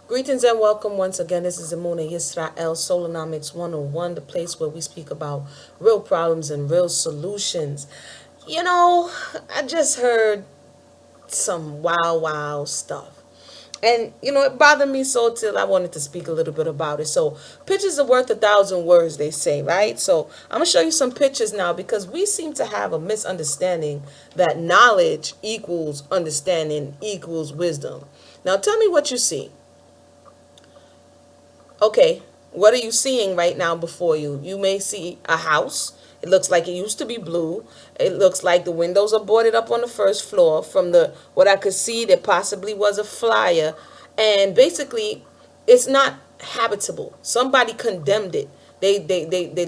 Greetings and welcome once again. This is Amuna Yisrael Solonomics 101, the place where we speak about real problems and real solutions. You know, I just heard some wow stuff. And it bothered me so till I wanted to speak a little bit about it. So pictures are worth 1,000 words, they say, right? So I'm gonna show you some pictures now because we seem to have a misunderstanding that knowledge equals understanding equals wisdom. Now tell me what you see. Okay, what are you seeing right now before you? You may see a house. It looks like it used to be blue. It looks like the windows are boarded up on the first floor. From the what I could see, there possibly was a flyer, and basically, it's not habitable. Somebody condemned it. They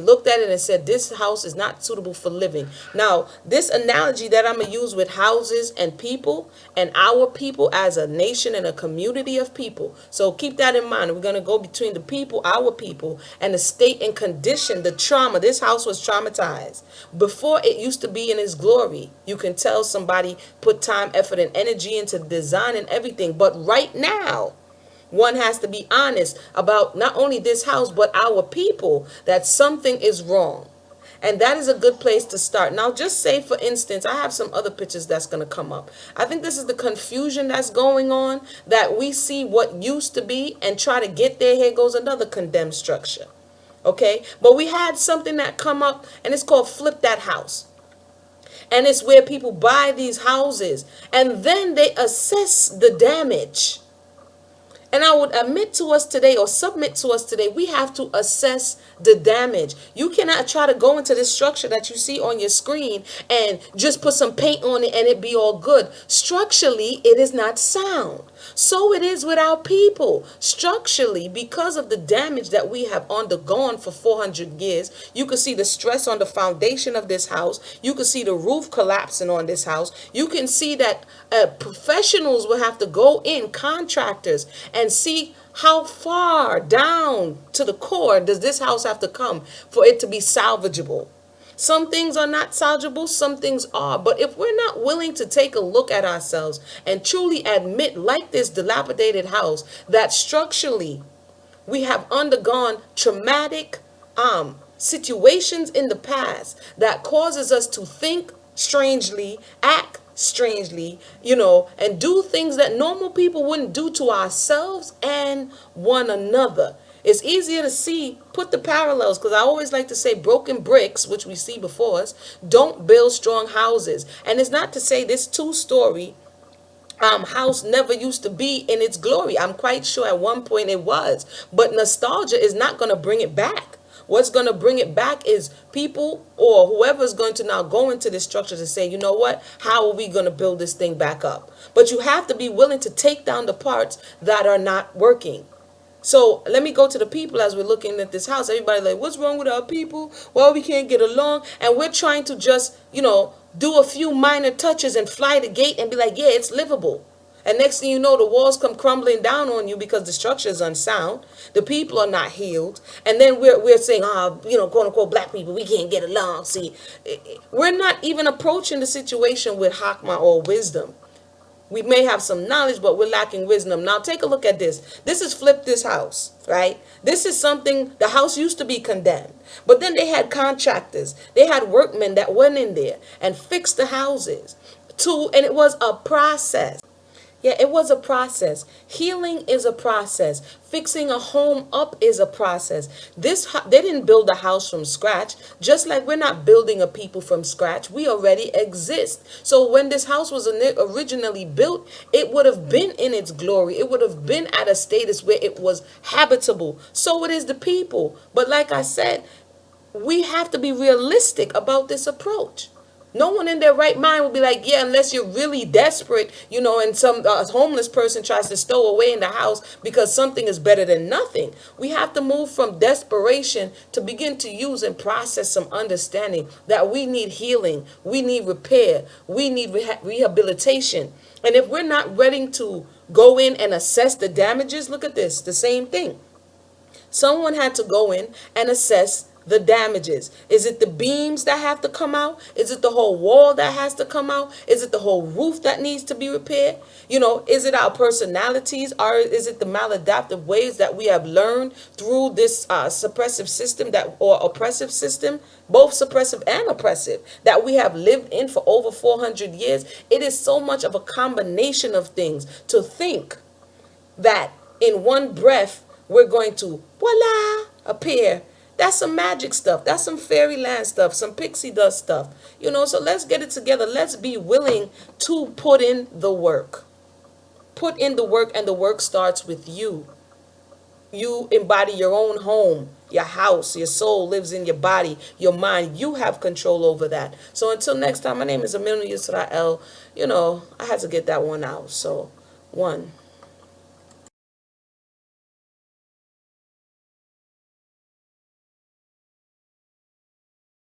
looked at it and said this house is not suitable for living. Now, this analogy that I'm gonna use with houses and people and our people as a nation and a community of people. So keep that in mind. We're gonna go between the people, our people, and the state and condition, the trauma. This house was traumatized. Before it used to be in its glory. You can tell somebody put time, effort, and energy into design and everything. But right now, one has to be honest about not only this house, but our people, that something is wrong. And that is a good place to start. Now, just say, for instance, I have some other pictures that's going to come up. I think this is the confusion that's going on, that we see what used to be and try to get there. Here goes another condemned structure. Okay? But we had something that come up, and it's called Flip That House. And it's where people buy these houses, and then they assess the damage. And I would admit to us today, or submit to us today, we have to assess the damage. You cannot try to go into this structure that you see on your screen and just put some paint on it and it be all good. Structurally, it is not sound. So it is with our people. Structurally, because of the damage that we have undergone for 400 years, you can see the stress on the foundation of this house. You can see the roof collapsing on this house. You can see that professionals will have to go in, contractors, and see how far down to the core does this house have to come for it to be salvageable. Some things are not salvageable, some things are. But if we're not willing to take a look at ourselves and truly admit, like this dilapidated house, that structurally we have undergone traumatic situations in the past that causes us to think strangely, act strangely, and do things that normal people wouldn't do to ourselves and one another. It's easier to see, put the parallels, because I always like to say broken bricks, which we see before us, don't build strong houses. And it's not to say this two-story house never used to be in its glory. I'm quite sure at one point it was. But nostalgia is not going to bring it back. What's going to bring it back is people or whoever's going to now go into this structure to say, you know what, how are we going to build this thing back up? But you have to be willing to take down the parts that are not working. So let me go to the people as we're looking at this house. Everybody like, what's wrong with our people? Well, we can't get along. And we're trying to just, do a few minor touches and fly the gate and be like, yeah, it's livable. And next thing you know, the walls come crumbling down on you because the structure is unsound. The people are not healed. And then we're saying, quote unquote, black people, we can't get along. See, we're not even approaching the situation with hakma or wisdom. We may have some knowledge, but we're lacking wisdom. Now take a look at this. This is Flip This House, right? This is something, the house used to be condemned. But then they had contractors. They had workmen that went in there and fixed the houses. And it was a process. Yeah, it was a process. Healing is a process. Fixing a home up is a process. They didn't build a house from scratch, just like we're not building a people from scratch. We already exist. So when this house was originally built, it would have been in its glory. It would have been at a status where it was habitable. So it is the people. But like I said, we have to be realistic about this approach. No one in their right mind will be like, yeah, unless you're really desperate, and some homeless person tries to stow away in the house because something is better than nothing. We have to move from desperation to begin to use and process some understanding that we need healing, we need repair, we need rehabilitation. And if we're not ready to go in and assess the damages, look at this, the same thing. Someone had to go in and assess the damages? Is it the beams that have to come out? Is it the whole wall that has to come out? Is it the whole roof that needs to be repaired? Is it our personalities, or is it the maladaptive ways that we have learned through this suppressive system or oppressive system, both suppressive and oppressive, that we have lived in for over 400 years? It is so much of a combination of things to think that in one breath we're going to voila appear. That's some magic stuff. That's some fairyland stuff, some pixie dust stuff. So let's get it together. Let's be willing to put in the work. Put in the work, and the work starts with you. You embody your own home, your house, your soul lives in your body, your mind. You have control over that. So until next time, my name is Aminu Yisrael. I had to get that one out. So, one.